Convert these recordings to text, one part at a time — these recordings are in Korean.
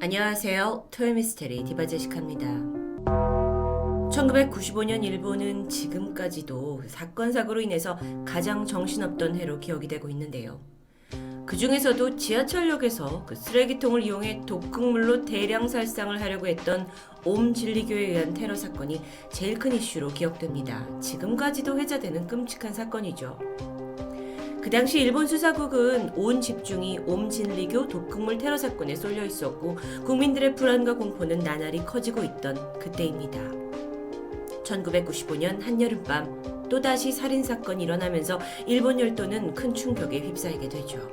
안녕하세요. 토요미스테리 디바제시카입니다. 1995년 일본은 지금까지도 사건 사고로 인해서 가장 정신없던 해로 기억이 되고 있는데요. 그 중에서도 지하철역에서 그 쓰레기통을 이용해 독극물로 대량 살상을 하려고 했던 옴진리교에 의한 테러 사건이 제일 큰 이슈로 기억됩니다. 지금까지도 회자되는 끔찍한 사건이죠. 그 당시 일본 수사국은 온 집중이 옴진리교 독극물 테러 사건에 쏠려 있었고 국민들의 불안과 공포는 나날이 커지고 있던 그때입니다. 1995년 한여름밤 또다시 살인사건이 일어나면서 일본 열도는 큰 충격에 휩싸이게 되죠.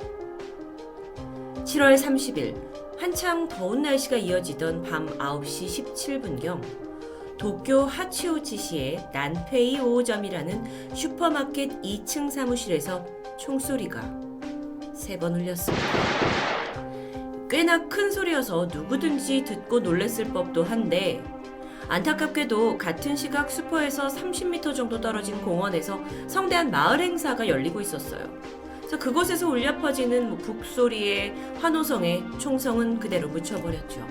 7월 30일 한창 더운 날씨가 이어지던 밤 9시 17분경 도쿄 하치오치시의 난페이 5호점이라는 슈퍼마켓 2층 사무실에서 총소리가 3번 울렸습니다. 꽤나 큰 소리여서 누구든지 듣고 놀랬을 법도 한데 안타깝게도 같은 시각 슈퍼에서 30m 정도 떨어진 공원에서 성대한 마을 행사가 열리고 있었어요. 그래서 그곳에서 울려 퍼지는 북소리에 환호성에 총성은 그대로 묻혀버렸죠.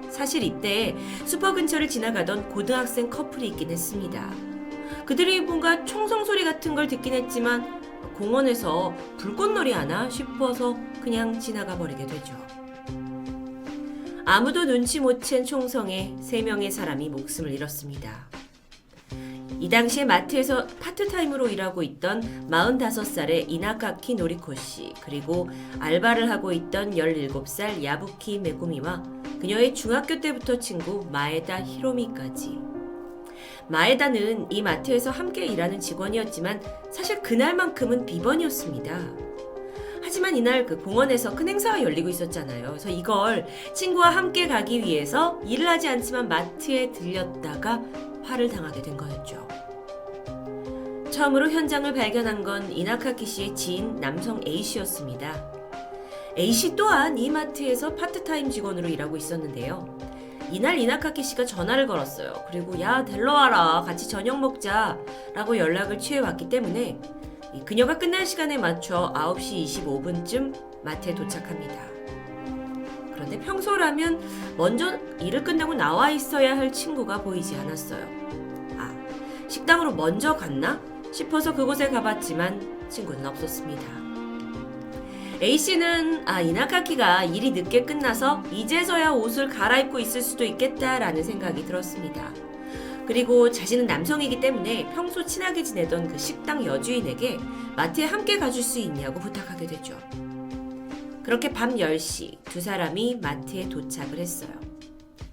사실 이때 슈퍼 근처를 지나가던 고등학생 커플이 있긴 했습니다. 그들이 뭔가 총성 소리 같은 걸 듣긴 했지만 공원에서 불꽃놀이 하나 싶어서 그냥 지나가 버리게 되죠. 아무도 눈치 못 챈 총성에 3명의 사람이 목숨을 잃었습니다. 이 당시에 마트에서 파트타임으로 일하고 있던 45살의 이나카키 노리코 씨, 그리고 알바를 하고 있던 17살 야부키 메구미와 그녀의 중학교 때부터 친구 마에다 히로미까지. 마에다는 이 마트에서 함께 일하는 직원이었지만 사실 그날만큼은 비번이었습니다. 하지만 이날 그 공원에서 큰 행사가 열리고 있었잖아요. 그래서 이걸 친구와 함께 가기 위해서 일을 하지 않지만 마트에 들렸다가 화를 당하게 된 거였죠. 처음으로 현장을 발견한 건 이나카키 씨의 지인 남성 A씨였습니다. A씨 또한 이 마트에서 파트타임 직원으로 일하고 있었는데요. 이날 이나카키 씨가 전화를 걸었어요. 그리고 야, 데려와라, 같이 저녁 먹자 라고 연락을 취해왔기 때문에 그녀가 끝날 시간에 맞춰 9시 25분쯤 마트에 도착합니다. 그런데 평소라면 먼저 일을 끝나고 나와 있어야 할 친구가 보이지 않았어요. 식당으로 먼저 갔나 싶어서 그곳에 가봤지만 친구는 없었습니다. A씨는 이나카키가 일이 늦게 끝나서 이제서야 옷을 갈아입고 있을 수도 있겠다라는 생각이 들었습니다. 그리고 자신은 남성이기 때문에 평소 친하게 지내던 그 식당 여주인에게 마트에 함께 가줄 수 있냐고 부탁하게 되죠. 그렇게 밤 10시 두 사람이 마트에 도착을 했어요.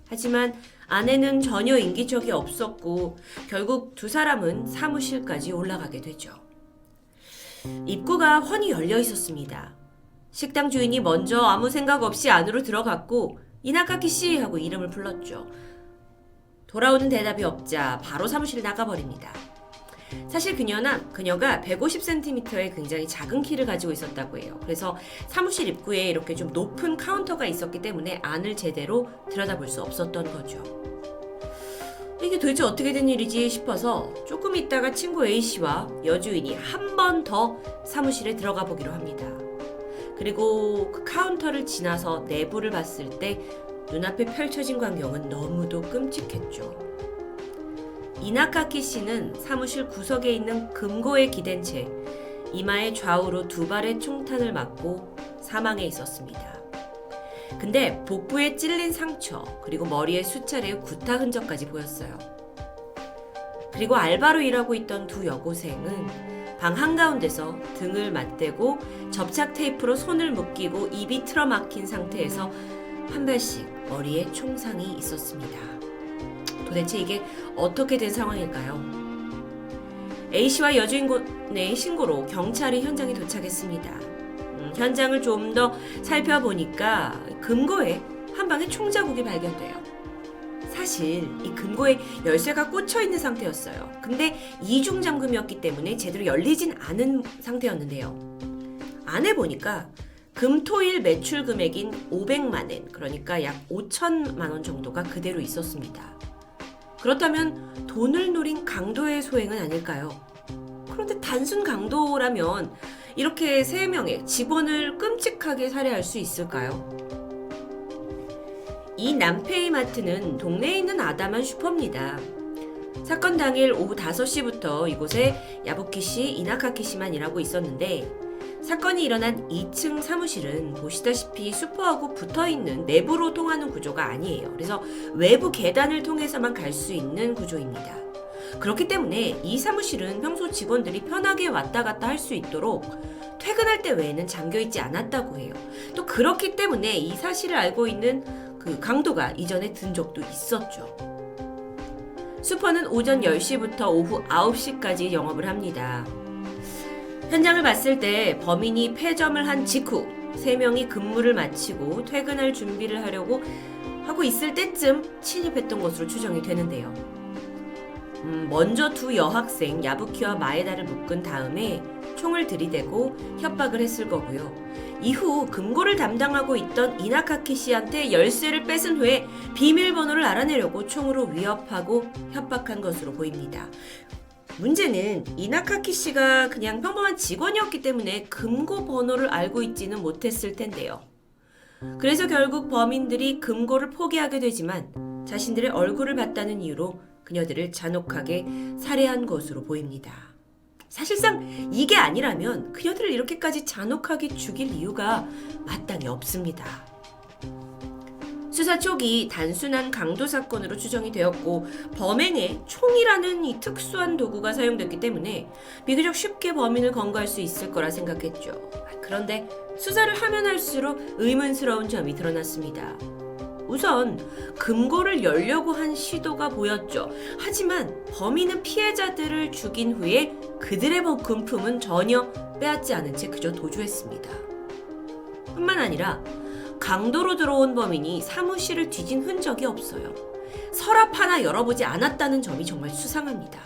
하지만 안에는 전혀 인기척이 없었고 결국 두 사람은 사무실까지 올라가게 되죠. 입구가 훤히 열려 있었습니다. 식당 주인이 먼저 아무 생각 없이 안으로 들어갔고 이나카키 씨 하고 이름을 불렀죠. 돌아오는 대답이 없자 바로 사무실을 나가버립니다. 사실 그녀가 150cm의 굉장히 작은 키를 가지고 있었다고 해요. 그래서 사무실 입구에 이렇게 좀 높은 카운터가 있었기 때문에 안을 제대로 들여다볼 수 없었던 거죠. 이게 도대체 어떻게 된 일이지 싶어서 조금 있다가 친구 A씨와 여주인이 한 번 더 사무실에 들어가 보기로 합니다. 그리고 그 카운터를 지나서 내부를 봤을 때 눈앞에 펼쳐진 광경은 너무도 끔찍했죠. 이나카키 씨는 사무실 구석에 있는 금고에 기댄 채 이마의 좌우로 2발의 총탄을 맞고 사망해 있었습니다. 근데 복부에 찔린 상처, 그리고 머리에 수차례의 구타 흔적까지 보였어요. 그리고 알바로 일하고 있던 두 여고생은 방 한가운데서 등을 맞대고 접착 테이프로 손을 묶이고 입이 틀어막힌 상태에서 한 발씩 머리에 총상이 있었습니다. 도대체 이게 어떻게 된 상황일까요? A씨와 여주인공의 신고로 경찰이 현장에 도착했습니다. 현장을 좀 더 살펴보니까 금고에 한 방의 총자국이 발견돼요. 사실 이 금고에 열쇠가 꽂혀 있는 상태였어요. 근데 이중 잠금이었기 때문에 제대로 열리진 않은 상태였는데요. 안에 보니까 금토일 매출 금액인 500만 엔, 그러니까 약 5천만 원 정도가 그대로 있었습니다. 그렇다면 돈을 노린 강도의 소행은 아닐까요? 그런데 단순 강도라면 이렇게 3명의 직원을 끔찍하게 살해할 수 있을까요? 이 남페이 마트는 동네에 있는 아담한 슈퍼입니다. 사건 당일 오후 5시부터 이곳에 야부키 씨, 이나카키 씨만 일하고 있었는데 사건이 일어난 2층 사무실은 보시다시피 슈퍼하고 붙어있는 내부로 통하는 구조가 아니에요. 그래서 외부 계단을 통해서만 갈 수 있는 구조입니다. 그렇기 때문에 이 사무실은 평소 직원들이 편하게 왔다 갔다 할 수 있도록 퇴근할 때 외에는 잠겨있지 않았다고 해요. 또 그렇기 때문에 이 사실을 알고 있는 그 강도가 이전에 든 적도 있었죠. 슈퍼는 오전 10시부터 오후 9시까지 영업을 합니다. 현장을 봤을 때 범인이 폐점을 한 직후 3명이 근무를 마치고 퇴근할 준비를 하려고 하고 있을 때쯤 침입했던 것으로 추정이 되는데요. 먼저 두 여학생 야부키와 마에다를 묶은 다음에 총을 들이대고 협박을 했을 거고요. 이후 금고를 담당하고 있던 이나카키 씨한테 열쇠를 뺏은 후에 비밀번호를 알아내려고 총으로 위협하고 협박한 것으로 보입니다. 문제는 이나카키 씨가 그냥 평범한 직원이었기 때문에 금고 번호를 알고 있지는 못했을 텐데요. 그래서 결국 범인들이 금고를 포기하게 되지만 자신들의 얼굴을 봤다는 이유로 그녀들을 잔혹하게 살해한 것으로 보입니다. 사실상 이게 아니라면 그녀들을 이렇게까지 잔혹하게 죽일 이유가 마땅히 없습니다. 수사 초기 단순한 강도 사건으로 추정이 되었고 범행에 총이라는 이 특수한 도구가 사용됐기 때문에 비교적 쉽게 범인을 검거할 수 있을 거라 생각했죠. 그런데 수사를 하면 할수록 의문스러운 점이 드러났습니다. 우선 금고를 열려고 한 시도가 보였죠. 하지만 범인은 피해자들을 죽인 후에 그들의 금품은 전혀 빼앗지 않은 채 그저 도주했습니다. 뿐만 아니라 강도로 들어온 범인이 사무실을 뒤진 흔적이 없어요. 서랍 하나 열어보지 않았다는 점이 정말 수상합니다.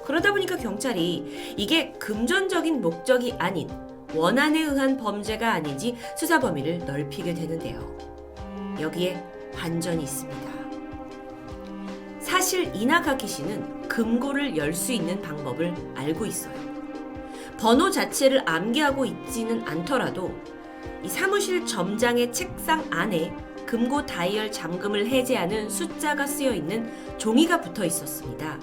그러다 보니까 경찰이 이게 금전적인 목적이 아닌 원한에 의한 범죄가 아닌지 수사 범위를 넓히게 되는데요. 여기에 반전이 있습니다. 사실 이나카키 씨는 금고를 열 수 있는 방법을 알고 있어요. 번호 자체를 암기하고 있지는 않더라도 이 사무실 점장의 책상 안에 금고 다이얼 잠금을 해제하는 숫자가 쓰여 있는 종이가 붙어 있었습니다.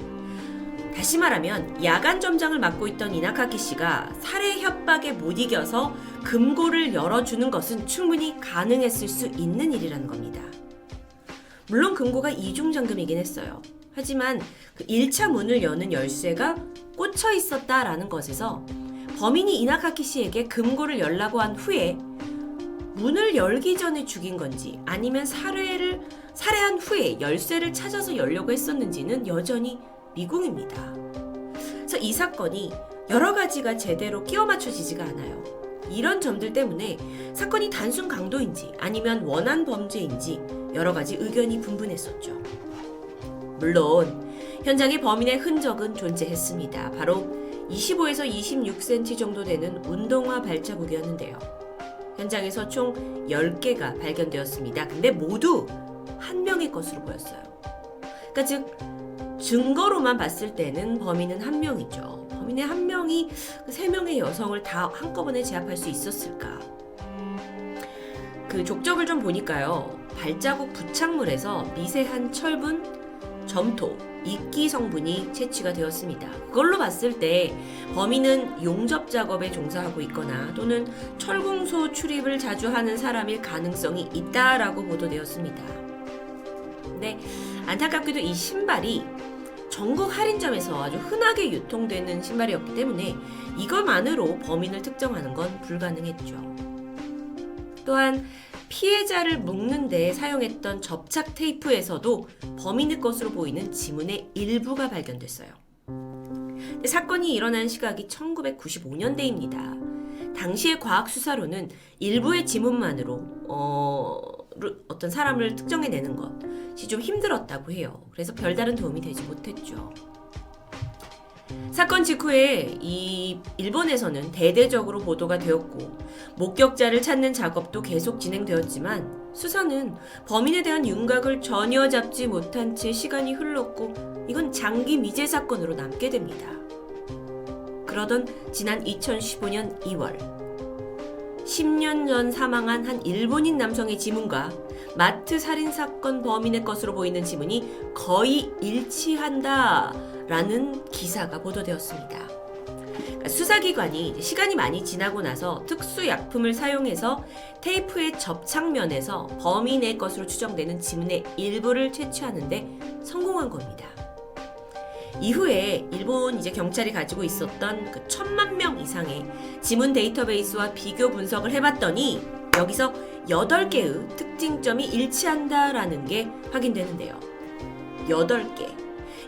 다시 말하면 야간 점장을 맡고 있던 이나카키 씨가 살해 협박에 못 이겨서 금고를 열어주는 것은 충분히 가능했을 수 있는 일이라는 겁니다. 물론 금고가 이중 잠금이긴 했어요. 하지만 그 1차 문을 여는 열쇠가 꽂혀 있었다라는 것에서 범인이 이나카키 씨에게 금고를 열라고 한 후에 문을 열기 전에 죽인 건지 아니면 살해한 후에 열쇠를 찾아서 열려고 했었는지는 여전히 미궁입니다. 그래서 이 사건이 여러 가지가 제대로 끼워 맞춰지지가 않아요. 이런 점들 때문에 사건이 단순 강도인지 아니면 원한 범죄인지 여러 가지 의견이 분분했었죠. 물론 현장에 범인의 흔적은 존재했습니다. 바로 25에서 26cm 정도 되는 운동화 발자국이었는데요. 현장에서 총 10개가 발견되었습니다. 근데 모두 한 명의 것으로 보였어요. 그러니까 즉 증거로만 봤을 때는 범인은 한 명이죠. 범인의 한 명이 3명의 여성을 다 한꺼번에 제압할 수 있었을까? 그 족적을 좀 보니까요. 발자국 부착물에서 미세한 철분, 점토, 이끼 성분이 채취가 되었습니다. 그걸로 봤을 때 범인은 용접 작업에 종사하고 있거나 또는 철공소 출입을 자주 하는 사람일 가능성이 있다라고 보도되었습니다. 근데 안타깝게도 이 신발이 전국 할인점에서 아주 흔하게 유통되는 신발이었기 때문에 이것만으로 범인을 특정하는 건 불가능했죠. 또한 피해자를 묶는 데 사용했던 접착 테이프에서도 범인의 것으로 보이는 지문의 일부가 발견됐어요. 사건이 일어난 시각이 1995년대입니다. 당시의 과학 수사로는 일부의 지문만으로 어떤 사람을 특정해내는 것이 좀 힘들었다고 해요. 그래서 별다른 도움이 되지 못했죠. 사건 직후에 이 일본에서는 대대적으로 보도가 되었고 목격자를 찾는 작업도 계속 진행되었지만 수사는 범인에 대한 윤곽을 전혀 잡지 못한 채 시간이 흘렀고 이건 장기 미제 사건으로 남게 됩니다. 그러던 지난 2015년 2월 10년 전 사망한 한 일본인 남성의 지문과 마트 살인사건 범인의 것으로 보이는 지문이 거의 일치한다라는 기사가 보도되었습니다. 그러니까 수사기관이 시간이 많이 지나고 나서 특수약품을 사용해서 테이프의 접착면에서 범인의 것으로 추정되는 지문의 일부를 채취하는데 성공한 겁니다. 이후에 일본 경찰이 가지고 있었던 그 1000만 명 이상의 지문 데이터베이스와 비교 분석을 해봤더니 여기서 8개의 특징점이 일치한다라는 게 확인되는데요. 8개.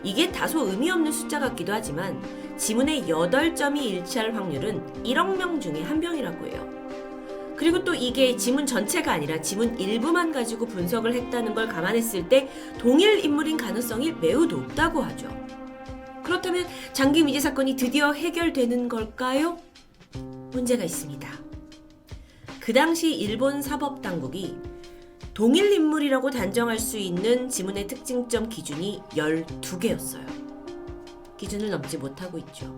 이게 다소 의미 없는 숫자 같기도 하지만 지문의 8점이 일치할 확률은 1억 명 중에 1명이라고 해요. 그리고 또 이게 지문 전체가 아니라 지문 일부만 가지고 분석을 했다는 걸 감안했을 때 동일 인물인 가능성이 매우 높다고 하죠. 그렇다면 장기 미제 사건이 드디어 해결되는 걸까요? 문제가 있습니다. 그 당시 일본 사법당국이 동일 인물이라고 단정할 수 있는 지문의 특징점 기준이 12개였어요. 기준을 넘지 못하고 있죠.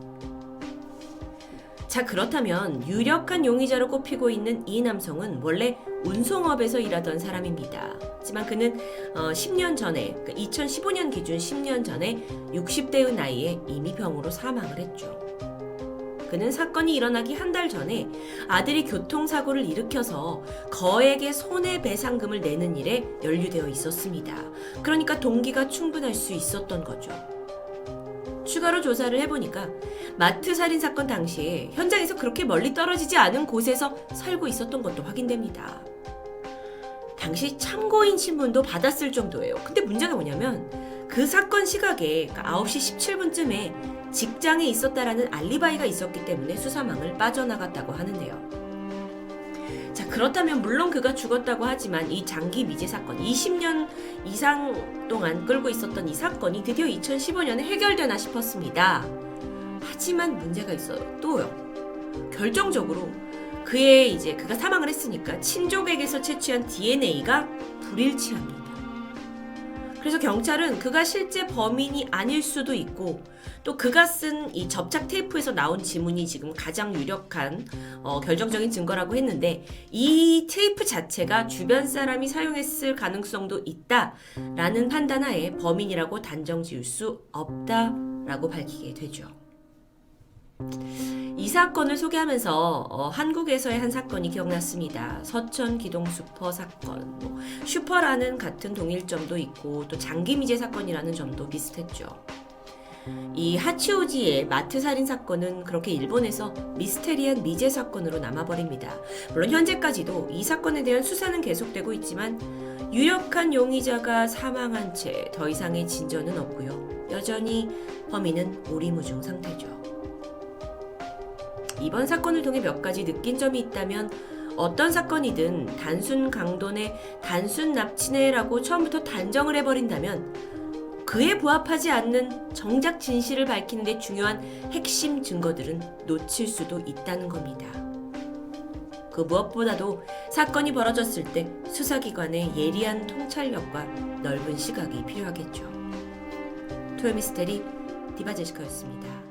자, 그렇다면 유력한 용의자로 꼽히고 있는 이 남성은 원래 운송업에서 일하던 사람입니다. 하지만 그는 10년 전에, 2015년 기준 10년 전에 60대의 나이에 이미 병으로 사망을 했죠. 그는 사건이 일어나기 한 달 전에 아들이 교통사고를 일으켜서 거액의 손해배상금을 내는 일에 연루되어 있었습니다. 그러니까 동기가 충분할 수 있었던 거죠. 추가로 조사를 해보니까 마트 살인사건 당시에 현장에서 그렇게 멀리 떨어지지 않은 곳에서 살고 있었던 것도 확인됩니다. 당시 참고인 신문도 받았을 정도예요. 근데 문제가 뭐냐면 그 사건 시각에 9시 17분쯤에 직장에 있었다라는 알리바이가 있었기 때문에 수사망을 빠져나갔다고 하는데요. 자, 그렇다면 물론 그가 죽었다고 하지만 이 장기 미제 사건, 20년 이상 동안 끌고 있었던 이 사건이 드디어 2015년에 해결되나 싶었습니다. 하지만 문제가 있어요. 또요. 결정적으로 그가 사망을 했으니까 친족에게서 채취한 DNA가 불일치합니다. 그래서 경찰은 그가 실제 범인이 아닐 수도 있고 또 그가 쓴 이 접착 테이프에서 나온 지문이 지금 가장 유력한 결정적인 증거라고 했는데 이 테이프 자체가 주변 사람이 사용했을 가능성도 있다라는 판단하에 범인이라고 단정 지을 수 없다라고 밝히게 되죠. 이 사건을 소개하면서 한국에서의 한 사건이 기억났습니다. 서천 기동슈퍼 사건. 슈퍼라는 같은 동일점도 있고 또 장기 미제 사건이라는 점도 비슷했죠. 이 하치오지의 마트 살인 사건은 그렇게 일본에서 미스테리한 미제 사건으로 남아버립니다. 물론 현재까지도 이 사건에 대한 수사는 계속되고 있지만 유력한 용의자가 사망한 채 더 이상의 진전은 없고요. 여전히 범인은 오리무중 상태죠. 이번 사건을 통해 몇 가지 느낀 점이 있다면 어떤 사건이든 단순 강도네, 단순 납치네라고 처음부터 단정을 해버린다면 그에 부합하지 않는 정작 진실을 밝히는 데 중요한 핵심 증거들은 놓칠 수도 있다는 겁니다. 그 무엇보다도 사건이 벌어졌을 때 수사기관의 예리한 통찰력과 넓은 시각이 필요하겠죠. 토요미스테리 디바제시카였습니다.